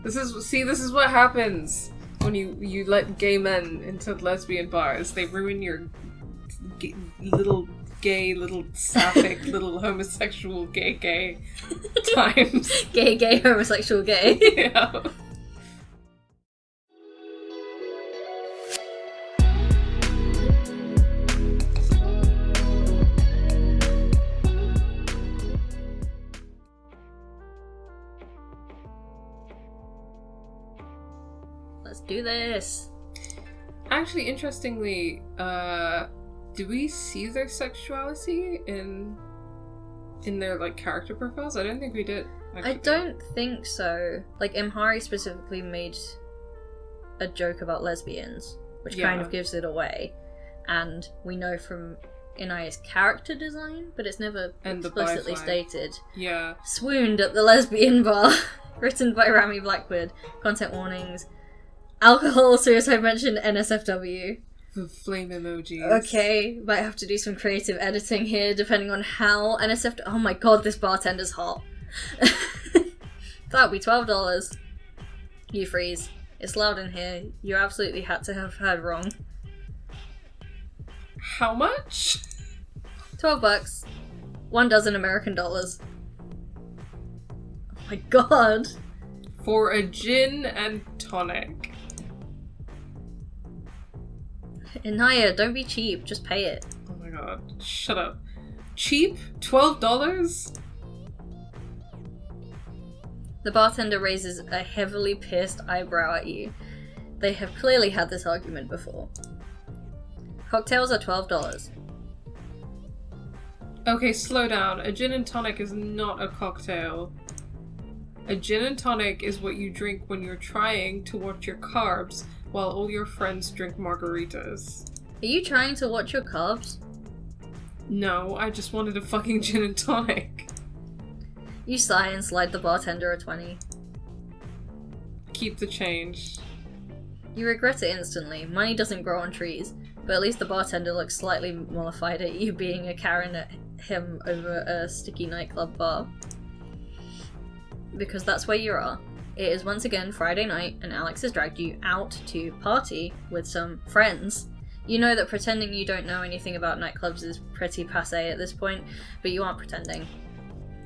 This is what happens when you let gay men into lesbian bars. They ruin your little sapphic, little homosexual gay times. Gay, homosexual gay. Yeah. Let's do this. Actually, interestingly, do we see their sexuality in their like character profiles? I don't think we did. Actually. I don't think so. Like Imhari specifically made a joke about lesbians, which kind of gives it away, and we know from Inaya's character design, but it's never explicitly stated. Yeah. Swooned at the lesbian bar, written by Rami Blackwood. Content warnings. Alcohol, suicide mention, NSFW. The flame emojis. Okay, might have to do some creative editing here, depending on how NSFW... Oh my god, this bartender's hot. That'll be $12. You freeze. It's loud in here. You absolutely had to have heard wrong. How much? $12. 1 dozen American dollars. Oh my god. For a gin and tonic. Inaya, don't be cheap. Just pay it. Oh my god. Shut up. Cheap? $12? The bartender raises a heavily pierced eyebrow at you. They have clearly had this argument before. Cocktails are $12. Okay, slow down. A gin and tonic is not a cocktail. A gin and tonic is what you drink when you're trying to watch your carbs while all your friends drink margaritas. Are you trying to watch your carbs? No, I just wanted a fucking gin and tonic. You sigh and slide the bartender a 20. Keep the change. You regret it instantly. Money doesn't grow on trees, but at least the bartender looks slightly mollified at you being a Karen at him over a sticky nightclub bar. Because that's where you are. It is once again Friday night, and Alex has dragged you out to party with some friends. You know that pretending you don't know anything about nightclubs is pretty passé at this point, but you aren't pretending.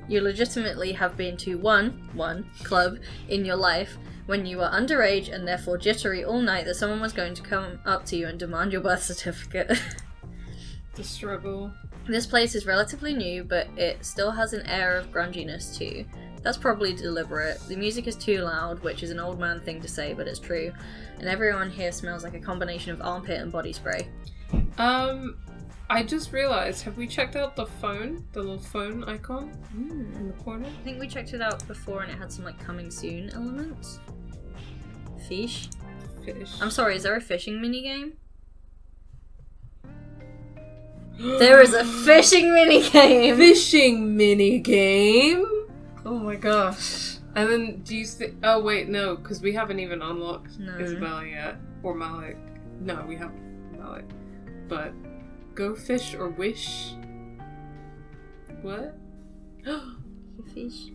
You legitimately have been to one club in your life when you were underage and therefore jittery all night that someone was going to come up to you and demand your birth certificate. The struggle. This place is relatively new, but it still has an air of grunginess too. That's probably deliberate. The music is too loud, which is an old man thing to say, but it's true. And everyone here smells like a combination of armpit and body spray. I just realized, have we checked out the phone? The little phone icon in the corner? I think we checked it out before and it had some like coming soon elements. Fish? I'm sorry, is there a fishing minigame? There is a fishing minigame! Fishing minigame? Oh my gosh. And then do you think... Oh wait, no, because we haven't even unlocked Isabella yet. Or Malik. No, we haven't Malik. But go fish or wish? What? Fish.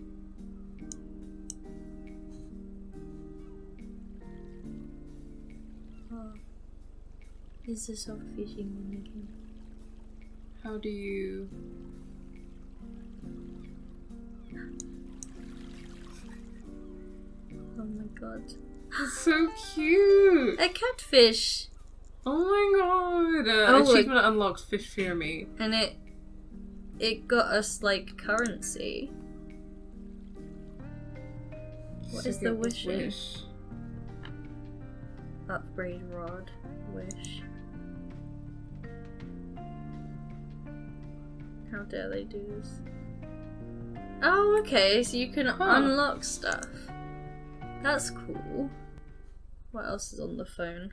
Oh. Is this a fishing minigame? How do you... Oh my god. It's so cute! A catfish! Oh my god! Achievement unlocked, fish fear me. And it got us, like, currency. What is the wishing? Upgrade rod. Wish. How dare they do this? Oh, okay, so you can unlock stuff. That's cool. What else is on the phone?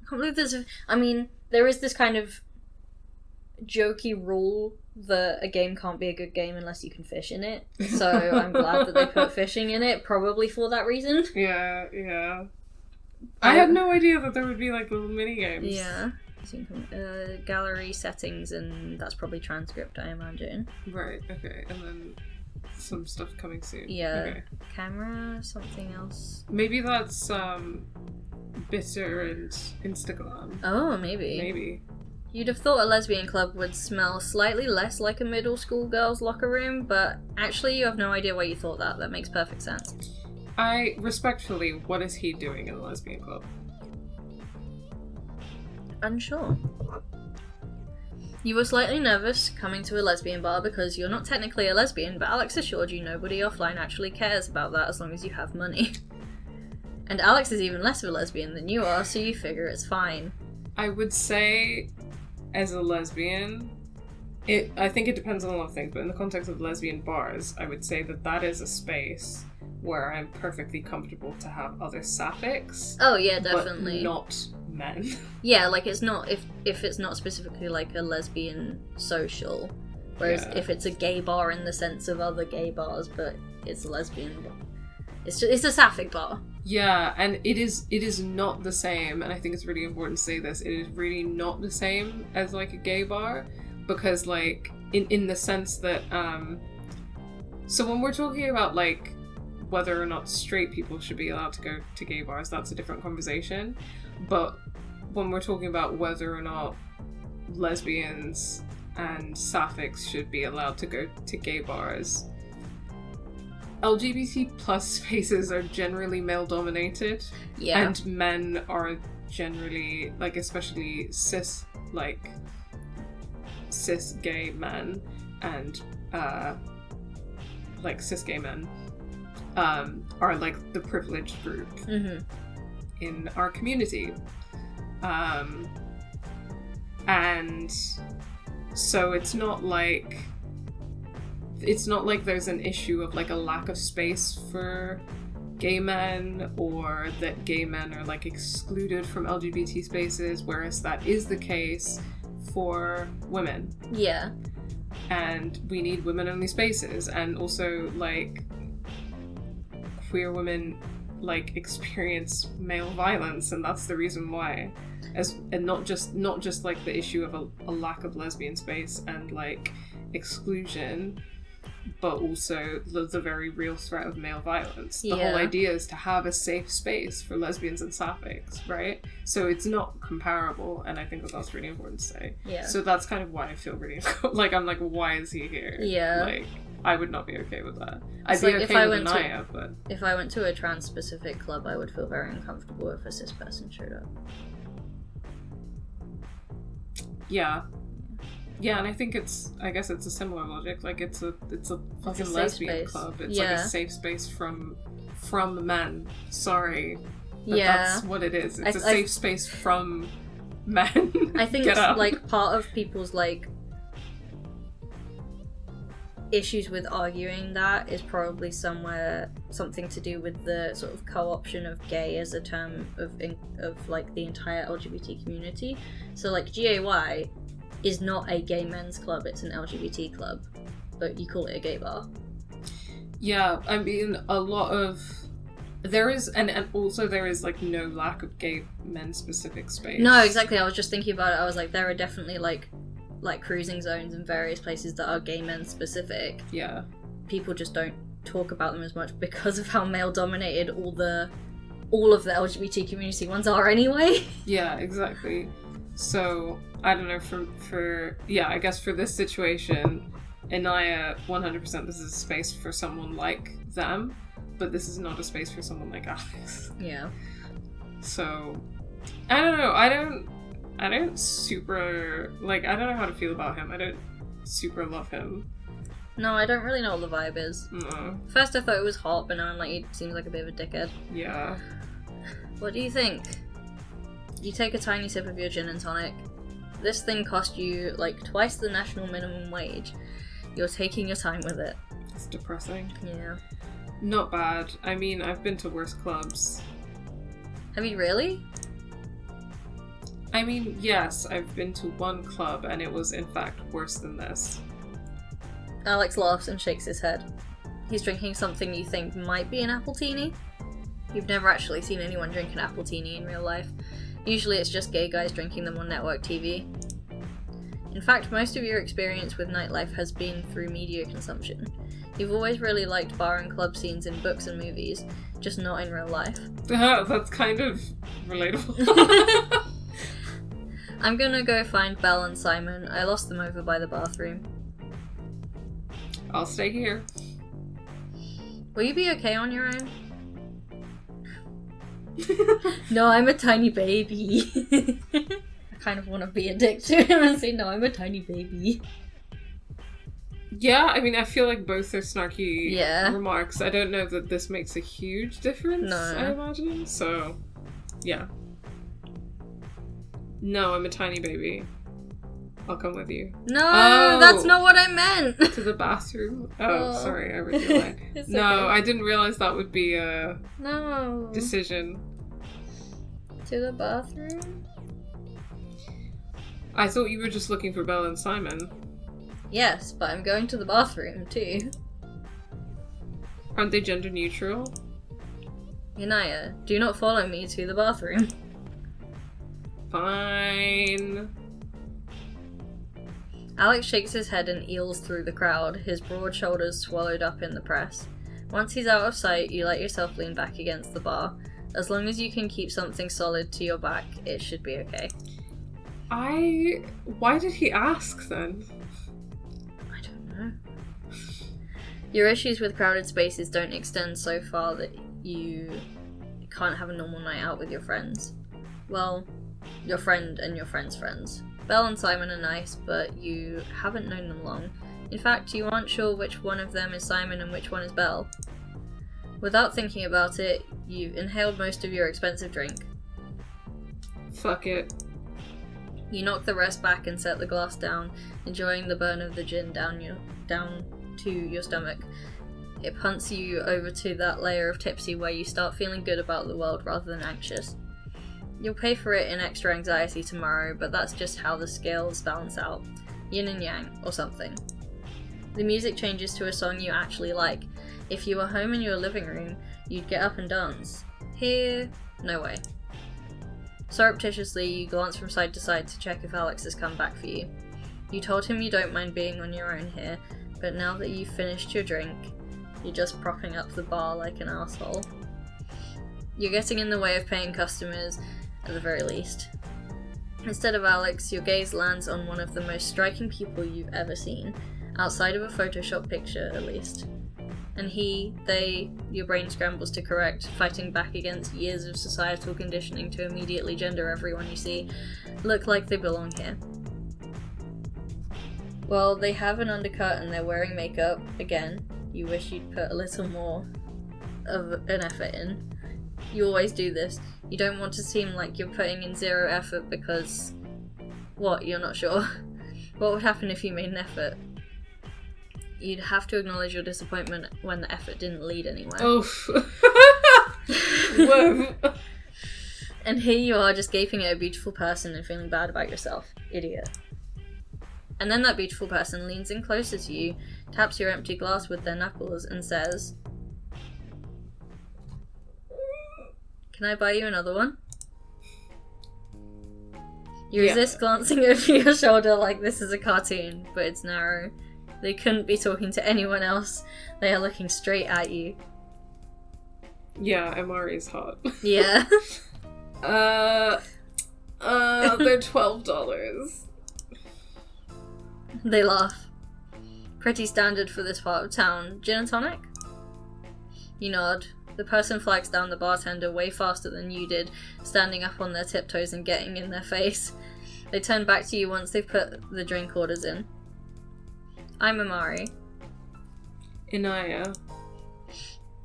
I can't believe there is this kind of jokey rule that a game can't be a good game unless you can fish in it. So I'm glad that they put fishing in it, probably for that reason. Yeah. I had no idea that there would be like little mini games. Yeah. Gallery settings, and that's probably transcript, I imagine. Right, okay. And then some stuff coming soon. Yeah. Okay. Camera, something else. Maybe that's Bitter and Instagram. Oh, maybe. Maybe. You'd have thought a lesbian club would smell slightly less like a middle school girl's locker room, but actually you have no idea why you thought that. That makes perfect sense. Respectfully, what is he doing in a lesbian club? Unsure. You were slightly nervous coming to a lesbian bar because you're not technically a lesbian, but Alex assured you nobody offline actually cares about that as long as you have money. And Alex is even less of a lesbian than you are, so you figure it's fine. I would say, as a lesbian, I think it depends on a lot of things, but in the context of lesbian bars, I would say that is a space where I'm perfectly comfortable to have other sapphics. Oh yeah, definitely. But not men. Yeah, like it's not, if it's not specifically like a lesbian social, whereas if it's a gay bar in the sense of other gay bars, but it's a lesbian bar. It's a sapphic bar. Yeah, and it is not the same, and I think it's really important to say this, it is really not the same as like a gay bar, because like in the sense that so when we're talking about like whether or not straight people should be allowed to go to gay bars, that's a different conversation. But when we're talking about whether or not lesbians and sapphics should be allowed to go to gay bars, LGBT plus spaces are generally male dominated. Yeah. And men are generally, like, especially cis gay men and like cis gay men are like the privileged group in our community. And so it's not like there's an issue of like a lack of space for gay men, or that gay men are like excluded from LGBT spaces, whereas that is the case for women. Yeah. And we need women-only spaces, and also like queer women like experience male violence, and that's the reason why. And not just like the issue of a lack of lesbian space and like exclusion, but also the very real threat of male violence. The whole idea is to have a safe space for lesbians and sapphics, right? So it's not comparable, and I think that's really important to say. Yeah. So that's kind of why I feel really like, I'm like, why is he here? Yeah. Like, I would not be okay with that. I'd be like okay with Inaya, but... If I went to a trans-specific club, I would feel very uncomfortable if a cis person showed up. Yeah. Yeah, and I think I guess it's a similar logic. Like, it's a fucking lesbian club. It's like a safe space from men. Sorry. But that's what it is. It's a safe space from men. I think like part of people's like issues with arguing that is probably something to do with the sort of co-option of gay as a term of like the entire LGBT community. So like GAY is not a gay men's club, it's an LGBT club, but you call it a gay bar. Yeah, I mean, there is like no lack of gay men specific space. No, exactly. I was just thinking about it. I was like, there are definitely like cruising zones in various places that are gay men specific. Yeah. People just don't talk about them as much because of how male dominated all of the LGBT community ones are anyway. Yeah, exactly. So I don't know, I guess for this situation, Inaya, 100% this is a space for someone like them, but this is not a space for someone like Alex. Yeah. So I don't know. I don't super, like, I don't know how to feel about him. I don't super love him. No, I don't really know what the vibe is. No. First I thought it was hot, but now I'm like, he seems like a bit of a dickhead. Yeah. What do you think? You take a tiny sip of your gin and tonic. This thing cost you like twice the national minimum wage. You're taking your time with it. It's depressing. Yeah. Not bad. I mean, I've been to worse clubs. Have you really? I mean, yes, I've been to one club and it was in fact worse than this. Alex laughs and shakes his head. He's drinking something you think might be an appletini. You've never actually seen anyone drink an appletini in real life. Usually it's just gay guys drinking them on network TV. In fact, most of your experience with nightlife has been through media consumption. You've always really liked bar and club scenes in books and movies, just not in real life. That's kind of relatable. I'm gonna go find Belle and Simon. I lost them over by the bathroom. I'll stay here. Will you be okay on your own? No, I'm a tiny baby. I kind of want to be a dick to him and say, no, I'm a tiny baby. Yeah, I mean, I feel like both are snarky Yeah. remarks. I don't know that this makes a huge difference, No. I imagine. So, yeah. No, I'm a tiny baby. I'll come with you. No, Oh. that's not what I meant. To the bathroom? Oh, sorry, I read your line. It's No, okay. I didn't realize that would be a No. decision. To the bathroom? I thought you were just looking for Belle and Simon. Yes, but I'm going to the bathroom too. Aren't they gender neutral? Inaya, do not follow me to the bathroom. Fine. Alex shakes his head and eels through the crowd, his broad shoulders swallowed up in the press. Once he's out of sight, you let yourself lean back against the bar. As long as you can keep something solid to your back, it should be okay. Why did he ask then? I don't know. Your issues with crowded spaces don't extend so far that you can't have a normal night out with your friends. Well, your friend and your friend's friends. Belle and Simon are nice, but you haven't known them long. In fact, you aren't sure which one of them is Simon and which one is Belle. Without thinking about it, you've inhaled most of your expensive drink. Fuck it. You knock the rest back and set the glass down, enjoying the burn of the gin down to your stomach. It punts you over to that layer of tipsy where you start feeling good about the world rather than anxious. You'll pay for it in extra anxiety tomorrow, but that's just how the scales balance out. Yin and yang, or something. The music changes to a song you actually like. If you were home in your living room, you'd get up and dance. Here, no way. Surreptitiously, you glance from side to side to check if Alex has come back for you. You told him you don't mind being on your own here, but now that you've finished your drink, you're just propping up the bar like an asshole. You're getting in the way of paying customers, at the very least. Instead of Alex, your gaze lands on one of the most striking people you've ever seen, outside of a Photoshop picture at least. And your brain scrambles to correct, fighting back against years of societal conditioning to immediately gender everyone you see, look like they belong here. Well, they have an undercut and they're wearing makeup. Again, you wish you'd put a little more of an effort in. You always do this. You don't want to seem like you're putting in zero effort because... What, you're not sure? What would happen if you made an effort? You'd have to acknowledge your disappointment when the effort didn't lead anywhere. Oof. Whoa. And here you are just gaping at a beautiful person and feeling bad about yourself. Idiot. And then that beautiful person leans in closer to you, taps your empty glass with their knuckles, and says, "Can I buy you another one?" You resist glancing over your shoulder like this is a cartoon, but it's narrow. They couldn't be talking to anyone else. They are looking straight at you. Yeah, Amari's hot. Yeah. They're $12. They laugh. Pretty standard for this part of town. Gin and tonic? You nod. The person flags down the bartender way faster than you did, standing up on their tiptoes and getting in their face. They turn back to you once they've put the drink orders in. I'm Amari. Inaya.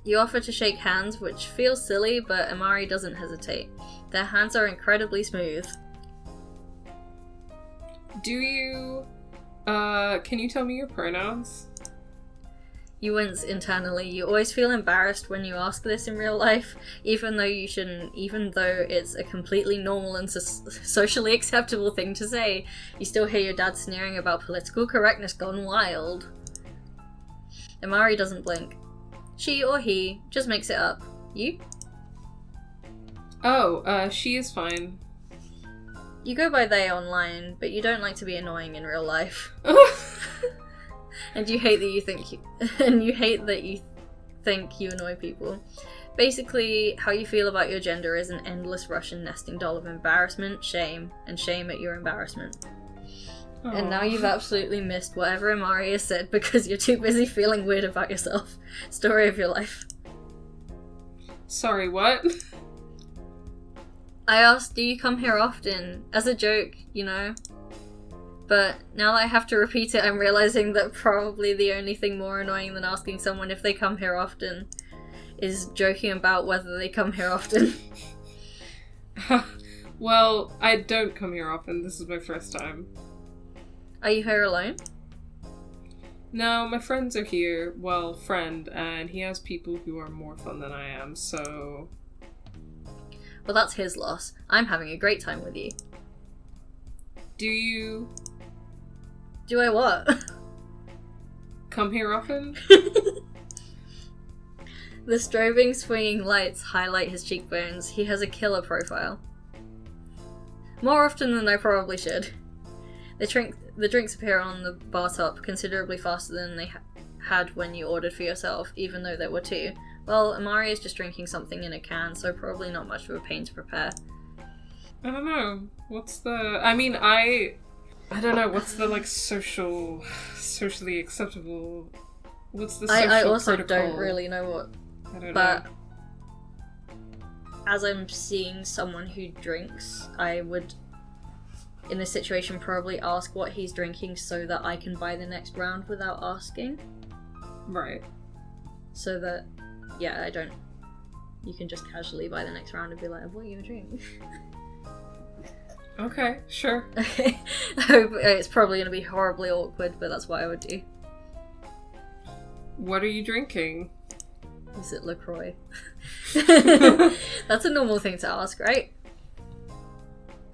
You offer to shake hands, which feels silly, but Amari doesn't hesitate. Their hands are incredibly smooth. Do you... can you tell me your pronouns? You wince internally. You always feel embarrassed when you ask this in real life, even though you shouldn't, even though it's a completely normal and socially acceptable thing to say. You still hear your dad sneering about political correctness gone wild. Amari doesn't blink. She or he just makes it up. You? Oh, she is fine. You go by they online, but you don't like to be annoying in real life. And you hate that you think you annoy people. Basically, how you feel about your gender is an endless Russian nesting doll of embarrassment, shame, and shame at your embarrassment. Aww. And now you've absolutely missed whatever Amari has said because you're too busy feeling weird about yourself. Story of your life. Sorry, what? I asked, do you come here often? As a joke, you know? But now that I have to repeat it, I'm realizing that probably the only thing more annoying than asking someone if they come here often is joking about whether they come here often. Well, I don't come here often. This is my first time. Are you here alone? No, my friends are here. Well, friend, and he has people who are more fun than I am, so... Well, that's his loss. I'm having a great time with you. Do you... Do I what? Come here often? The strobing, swinging lights highlight his cheekbones. He has a killer profile. More often than I probably should. The drinks appear on the bar top considerably faster than they had when you ordered for yourself, even though there were two. Well, Amari is just drinking something in a can, so probably not much of a pain to prepare. I don't know. What's the... I mean, I don't know. What's the, like, socially acceptable... What's the social I also protocol? don't really know what... I don't but know. As I'm seeing someone who drinks, I would, in this situation, probably ask what he's drinking so that I can buy the next round without asking. Right. So that, yeah, I don't... You can just casually buy the next round and be like, what are you gonna drink? Okay, sure. Okay. It's probably gonna be horribly awkward, but that's what I would do. What are you drinking? Is it LaCroix? That's a normal thing to ask, right?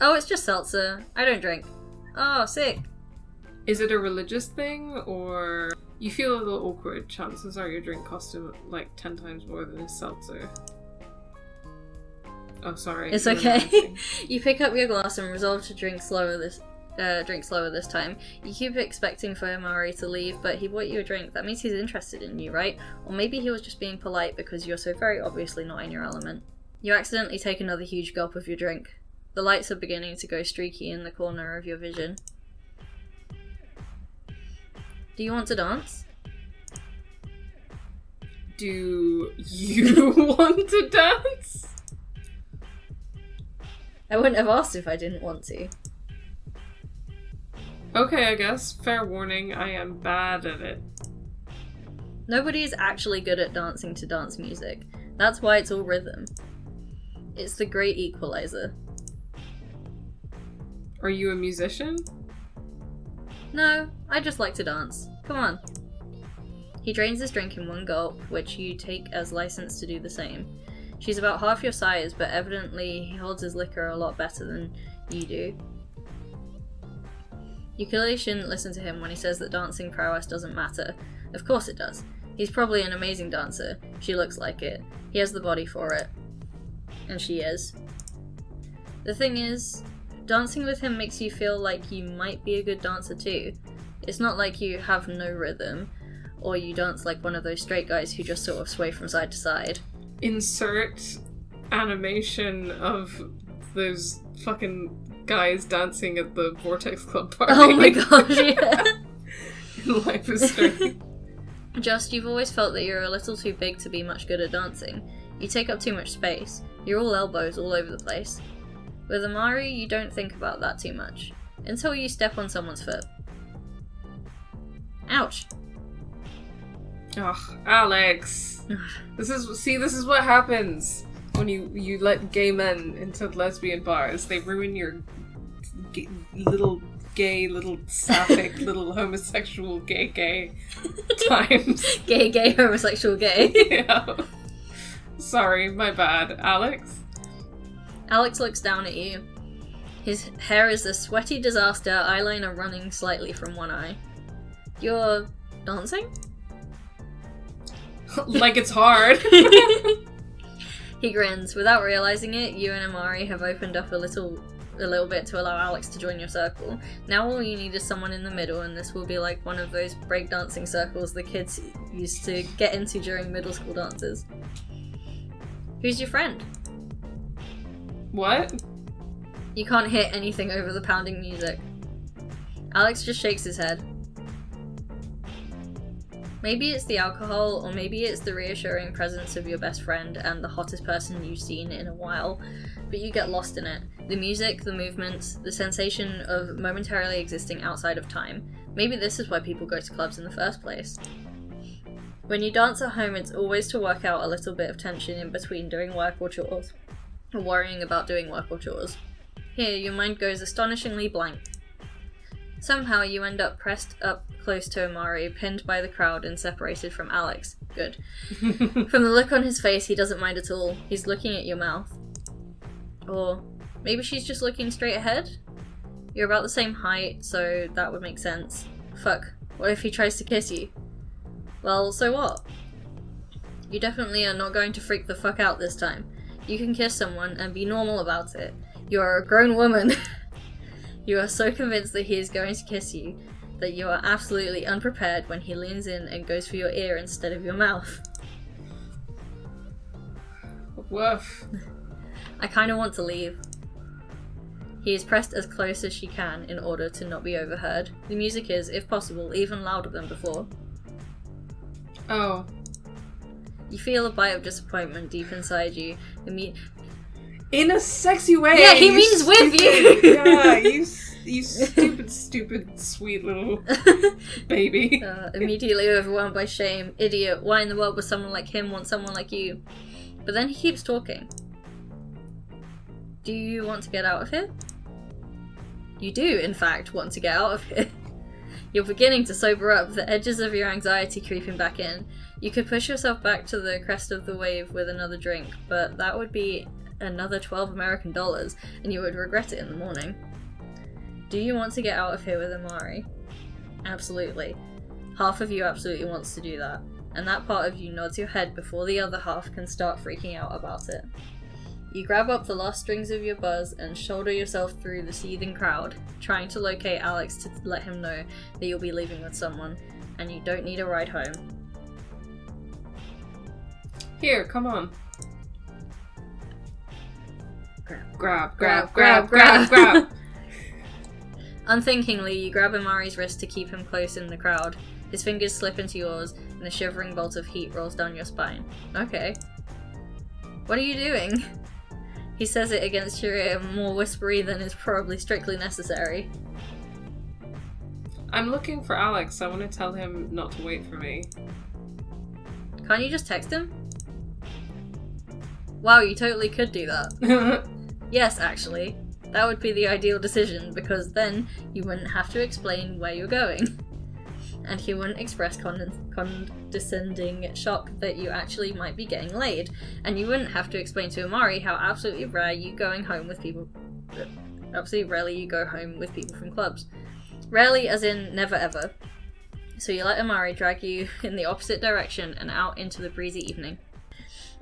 Oh, it's just seltzer. I don't drink. Oh, sick. Is it a religious thing, or you feel a little awkward? Chances are your drink costs him like 10 times more than his seltzer. Oh, sorry. It's okay. You pick up your glass and resolve to drink slower this time. You keep expecting for Amari to leave, but he bought you a drink. That means he's interested in you, right? Or maybe he was just being polite because you're so very obviously not in your element. You accidentally take another huge gulp of your drink. The lights are beginning to go streaky in the corner of your vision. Do you want to dance? Do you want to dance? I wouldn't have asked if I didn't want to. Okay, I guess. Fair warning, I am bad at it. Nobody is actually good at dancing to dance music. That's why it's all rhythm. It's the great equalizer. Are you a musician? No, I just like to dance. Come on. He drains his drink in one gulp, which you take as license to do the same. She's about half your size, but evidently he holds his liquor a lot better than you do. You clearly shouldn't listen to him when he says that dancing prowess doesn't matter. Of course it does. He's probably an amazing dancer. She looks like it. He has the body for it. And she is. The thing is, dancing with him makes you feel like you might be a good dancer too. It's not like you have no rhythm, or you dance like one of those straight guys who just sort of sway from side to side. Insert animation of those fucking guys dancing at the Vortex Club party. Oh my gosh, yeah. Life is strange. Just, you've always felt that you're a little too big to be much good at dancing. You take up too much space. You're all elbows all over the place. With Amari, you don't think about that too much. Until you step on someone's foot. Ouch. Ugh, Alex. This is what happens when you let gay men into lesbian bars. They ruin your little sapphic, little homosexual gay times. Gay, homosexual gay. Yeah. Sorry, my bad. Alex? Alex looks down at you. His hair is a sweaty disaster, eyeliner running slightly from one eye. You're dancing? Like it's hard. He grins. Without realizing it, you and Amari have opened up a little a little bit to allow Alex to join your circle. Now all you need is someone in the middle, and this will be like one of those breakdancing circles the kids used to get into during middle school dances. Who's your friend? What? You can't hear anything over the pounding music. Alex just shakes his head. Maybe it's the alcohol, or maybe it's the reassuring presence of your best friend and the hottest person you've seen in a while, but you get lost in it. The music, the movements, the sensation of momentarily existing outside of time. Maybe this is why people go to clubs in the first place. When you dance at home, it's always to work out a little bit of tension in between doing work or chores, or worrying about doing work or chores. Here, your mind goes astonishingly blank. Somehow you end up pressed up close to Amari, pinned by the crowd and separated from Alex. Good. From the look on his face, he doesn't mind at all. He's looking at your mouth. Or maybe she's just looking straight ahead? You're about the same height, so that would make sense. Fuck, what if he tries to kiss you? Well, so what? You definitely are not going to freak the fuck out this time. You can kiss someone and be normal about it. You are a grown woman. You are so convinced that he is going to kiss you that you are absolutely unprepared when he leans in and goes for your ear instead of your mouth. Woof. I kind of want to leave. He is pressed as close as she can in order to not be overheard. The music is, if possible, even louder than before. Oh. You feel a bite of disappointment deep inside you. In a sexy way! Yeah, he means with you! Yeah, you stupid, sweet little baby. Immediately overwhelmed by shame. Idiot, why in the world would someone like him want someone like you? But then he keeps talking. Do you want to get out of here? You do, in fact, want to get out of here. You're beginning to sober up, the edges of your anxiety creeping back in. You could push yourself back to the crest of the wave with another drink, but that would be another $12 American, and you would regret it in the morning. Do you want to get out of here with Amari? Absolutely. Half of you absolutely wants to do that, and that part of you nods your head before the other half can start freaking out about it. You grab up the last strings of your buzz and shoulder yourself through the seething crowd, trying to locate Alex to let him know that you'll be leaving with someone, and you don't need a ride home. Here, come on. Grab. Unthinkingly, you grab Amari's wrist to keep him close in the crowd. His fingers slip into yours, and a shivering bolt of heat rolls down your spine. Okay. What are you doing? He says it against your ear, more whispery than is probably strictly necessary. I'm looking for Alex. I want to tell him not to wait for me. Can't you just text him? Wow, you totally could do that. Yes, actually. That would be the ideal decision, because then you wouldn't have to explain where you're going. And he wouldn't express condescending shock that you actually might be getting laid. And you wouldn't have to explain to Amari how absolutely rarely you go home with people from clubs. Rarely as in never ever. So you let Amari drag you in the opposite direction and out into the breezy evening.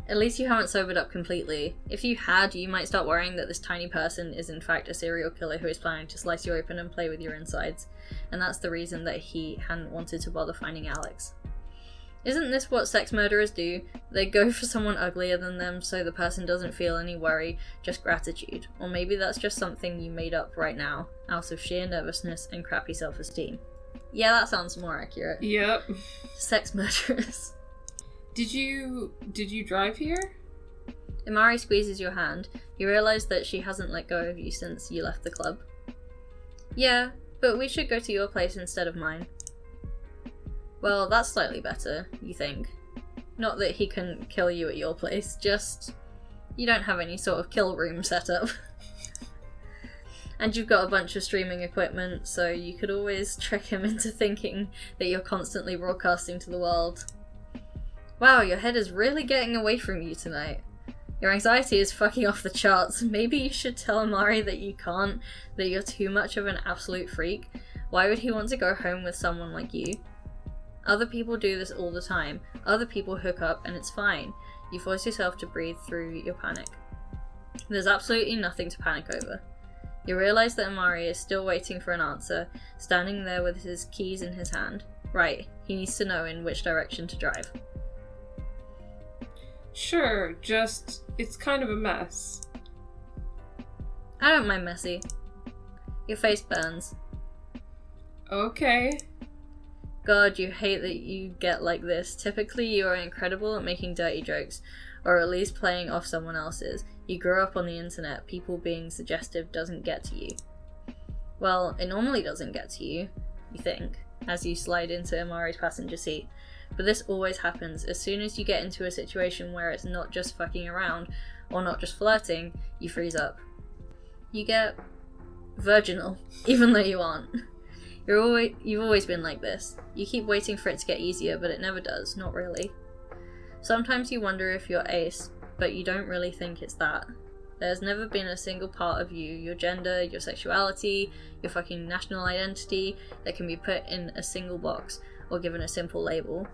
At least you haven't sobered up completely. If you had, you might start worrying that this tiny person is in fact a serial killer who is planning to slice you open and play with your insides. And that's the reason that he hadn't wanted to bother finding Alex. Isn't this what sex murderers do? They go for someone uglier than them so the person doesn't feel any worry, just gratitude. Or maybe that's just something you made up right now, out of sheer nervousness and crappy self-esteem. Yeah, that sounds more accurate. Yep. Sex murderers. Did you drive here? Amari squeezes your hand. You realise that she hasn't let go of you since you left the club. Yeah, but we should go to your place instead of mine. Well, that's slightly better, you think. Not that he can kill you at your place, just you don't have any sort of kill room set up. And you've got a bunch of streaming equipment, so you could always trick him into thinking that you're constantly broadcasting to the world. Wow, your head is really getting away from you tonight. Your anxiety is fucking off the charts. Maybe you should tell Amari that you can't, that you're too much of an absolute freak. Why would he want to go home with someone like you? Other people do this all the time. Other people hook up and it's fine. You force yourself to breathe through your panic. There's absolutely nothing to panic over. You realise that Amari is still waiting for an answer, standing there with his keys in his hand. Right, he needs to know in which direction to drive. Sure, just, it's kind of a mess. I don't mind messy. Your face burns. Okay. God, you hate that you get like this. Typically, you are incredible at making dirty jokes, or at least playing off someone else's. You grew up on the internet. People being suggestive doesn't get to you. Well, it normally doesn't get to you, you think, as you slide into Amari's passenger seat. But this always happens. As soon as you get into a situation where it's not just fucking around, or not just flirting, you freeze up. You get virginal, even though you aren't. You've always been like this. You keep waiting for it to get easier, but it never does, not really. Sometimes you wonder if you're ace, but you don't really think it's that. There's never been a single part of you, your gender, your sexuality, your fucking national identity, that can be put in a single box, or given a simple label.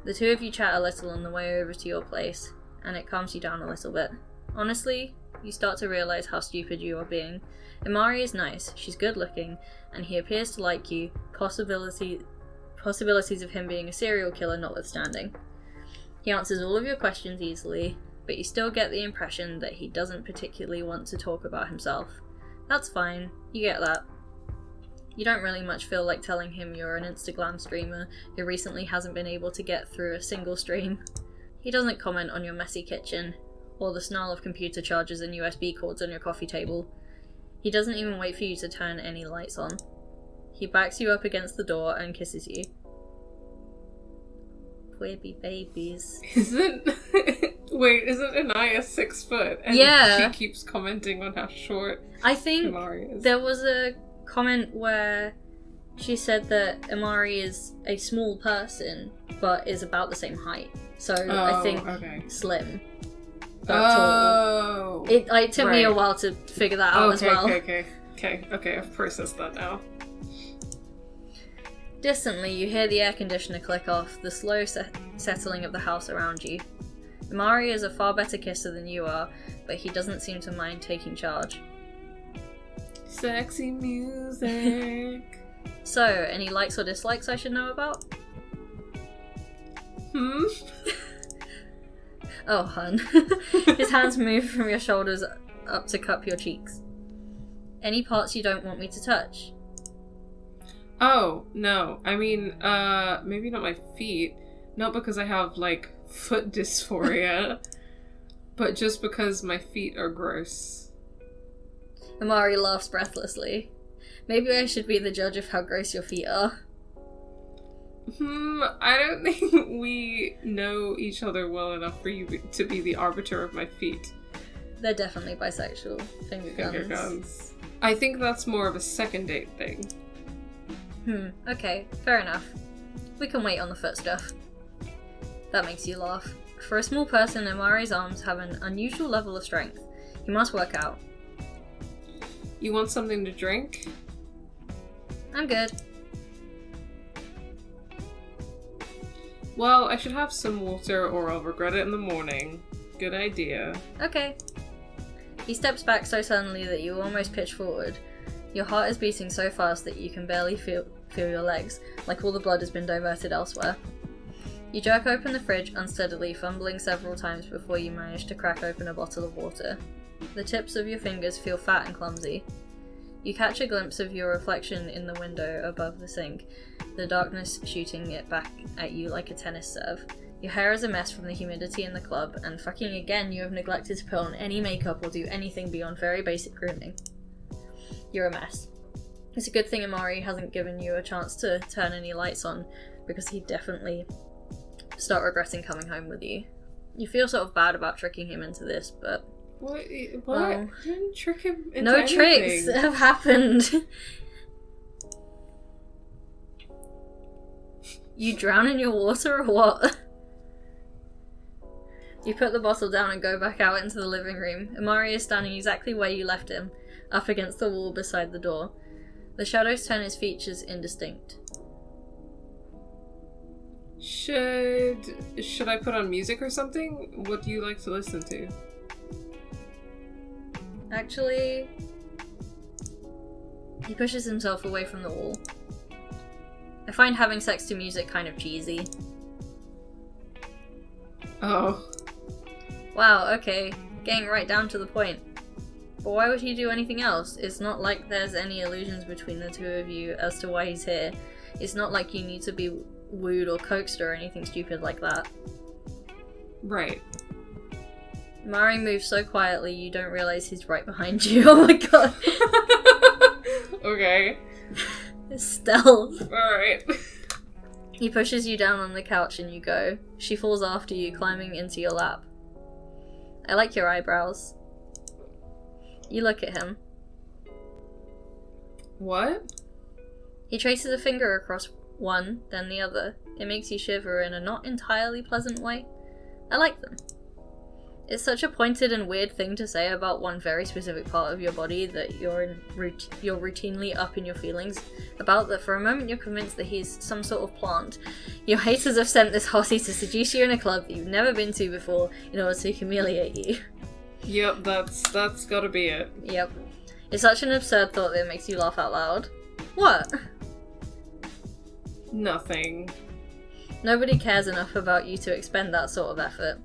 The two of you chat a little on the way over to your place, and it calms you down a little bit. Honestly, you start to realise how stupid you are being. Amari is nice, she's good looking, and he appears to like you, possibilities of him being a serial killer notwithstanding. He answers all of your questions easily, but you still get the impression that he doesn't particularly want to talk about himself. That's fine, you get that. You don't really much feel like telling him you're an Instagram streamer who recently hasn't been able to get through a single stream. He doesn't comment on your messy kitchen, or the snarl of computer chargers and USB cords on your coffee table. He doesn't even wait for you to turn any lights on. He backs you up against the door and kisses you. Quibby babies. Isn't Inaya 6 foot? And yeah. She keeps commenting on how short I think Amari is. There was a comment where she said that Amari is a small person, but is about the same height. So I think slim. Tall. It took me a while to figure that out as well. Okay, I've processed that now. Distantly, you hear the air conditioner click off, the slow settling of the house around you. Amari is a far better kisser than you are, but he doesn't seem to mind taking charge. Sexy music. So, any likes or dislikes I should know about? Oh, hun. His hands move from your shoulders up to cup your cheeks. Any parts you don't want me to touch? Oh, no. I mean, maybe not my feet. Not because I have, like, foot dysphoria, but just because my feet are gross. Amari laughs breathlessly. Maybe I should be the judge of how gross your feet are. I don't think we know each other well enough for you to be the arbiter of my feet. They're definitely bisexual. Finger guns. I think that's more of a second date thing. Okay, fair enough. We can wait on the foot stuff. That makes you laugh. For a small person, Amari's arms have an unusual level of strength. He must work out. You want something to drink? I'm good. Well, I should have some water or I'll regret it in the morning. Good idea. Okay. He steps back so suddenly that you almost pitch forward. Your heart is beating so fast that you can barely feel your legs, like all the blood has been diverted elsewhere. You jerk open the fridge unsteadily, fumbling several times before you manage to crack open a bottle of water. The tips of your fingers feel fat and clumsy. You catch a glimpse of your reflection in the window above the sink, the darkness shooting it back at you like a tennis serve. Your hair is a mess from the humidity in the club, and fucking again you have neglected to put on any makeup or do anything beyond very basic grooming. You're a mess. It's a good thing Amari hasn't given you a chance to turn any lights on, because he'd definitely start regretting coming home with you. You feel sort of bad about tricking him into this, but... What? I didn't trick him into no anything. Tricks have happened. You drown in your water or what? You put the bottle down and go back out into the living room. Amari is standing exactly where you left him, up against the wall beside the door. The shadows turn his features indistinct. Should I put on music or something? What do you like to listen to? Actually, He pushes himself away from the wall. I find having sex to music kind of cheesy. Oh. Wow, okay. Getting right down to the point. But why would he do anything else? It's not like there's any illusions between the two of you as to why he's here. It's not like you need to be wooed or coaxed or anything stupid like that. Right. Mari moves so quietly you don't realise he's right behind you. Oh my god. Okay. Stealth. Alright. He pushes you down on the couch and you go. She falls after you, climbing into your lap. I like your eyebrows. You look at him. What? He traces a finger across one, then the other. It makes you shiver in a not entirely pleasant way. I like them. It's such a pointed and weird thing to say about one very specific part of your body that you're routinely up in your feelings about, that for a moment you're convinced that he's some sort of plant. Your haters have sent this hottie to seduce you in a club that you've never been to before in order to humiliate you. Yep, that's gotta be it. Yep. It's such an absurd thought that it makes you laugh out loud. What? Nothing. Nobody cares enough about you to expend that sort of effort.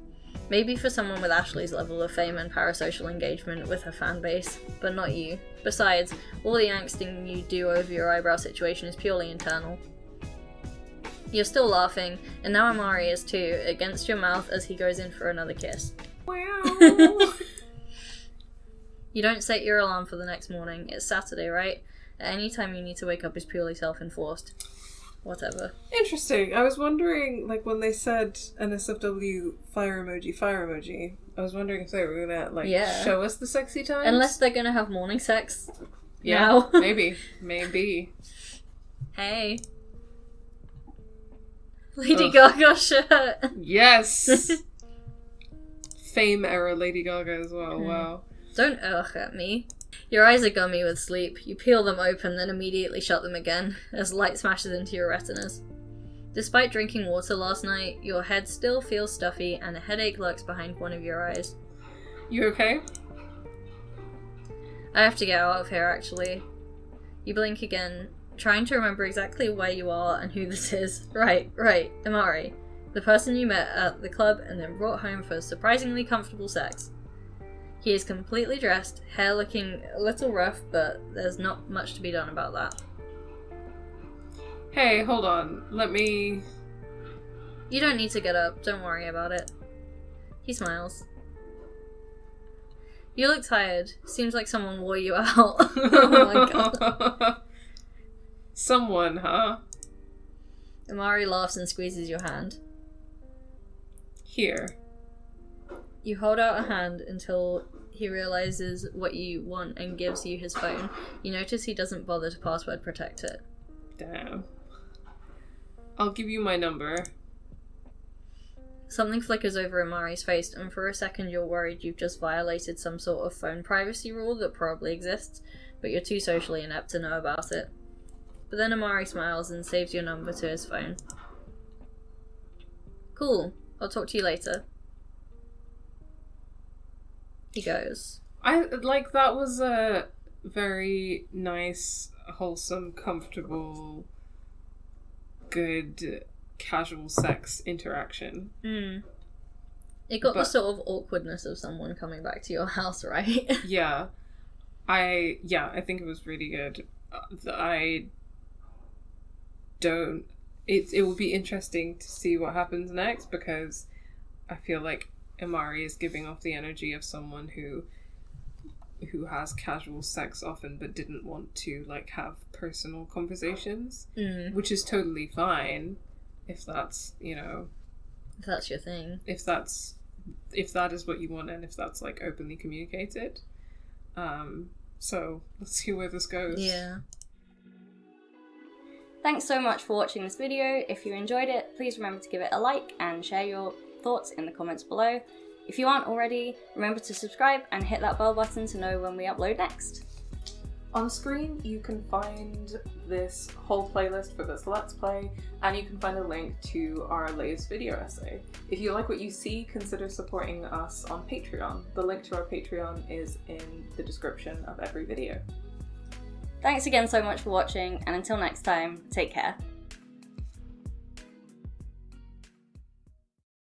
Maybe for someone with Ashley's level of fame and parasocial engagement with her fan base, but not you. Besides, all the angsting you do over your eyebrow situation is purely internal. You're still laughing, and now Amari is too, against your mouth as he goes in for another kiss. Wow. You don't set your alarm for the next morning. It's Saturday, right? At any time you need to wake up is purely self-enforced. Whatever. Interesting. I was wondering, like, when they said NSFW fire emoji, I was wondering if they were gonna, show us the sexy times. Unless they're gonna have morning sex. Yeah, now. maybe. Hey. Lady Gaga shirt. Yes! Fame era Lady Gaga as well, wow. Don't ugh at me. Your eyes are gummy with sleep. You peel them open, then immediately shut them again, as light smashes into your retinas. Despite drinking water last night, your head still feels stuffy, and a headache lurks behind one of your eyes. You okay? I have to get out of here, actually. You blink again, trying to remember exactly where you are and who this is. Right, Amari. The person you met at the club and then brought home for surprisingly comfortable sex. He is completely dressed, hair looking a little rough, but there's not much to be done about that. Hey, hold on. Let me... You don't need to get up, don't worry about it. He smiles. You look tired. Seems like someone wore you out. Oh my god. Someone, huh? Amari laughs and squeezes your hand. Here. You hold out a hand until he realizes what you want and gives you his phone. You notice he doesn't bother to password protect it. Damn. I'll give you my number. Something flickers over Amari's face, and for a second you're worried you've just violated some sort of phone privacy rule that probably exists, but you're too socially inept to know about it. But then Amari smiles and saves your number to his phone. Cool. I'll talk to you later. He goes. That was a very nice, wholesome, comfortable, good, casual sex interaction. It got the sort of awkwardness of someone coming back to your house, right? Yeah. I think it was really good. It will be interesting to see what happens next, because I feel like Amari is giving off the energy of someone who has casual sex often but didn't want to have personal conversations, which is totally fine if that's, if that's your thing, if that is what you want, and if that's openly communicated. So let's see where this goes. Yeah. Thanks so much for watching this video. If you enjoyed it, please remember to give it a like and share your thoughts in the comments below. If you aren't already, remember to subscribe and hit that bell button to know when we upload next. On screen you can find this whole playlist for this Let's Play, and you can find a link to our latest video essay. If you like what you see, consider supporting us on Patreon. The link to our Patreon is in the description of every video. Thanks again so much for watching, and until next time, take care.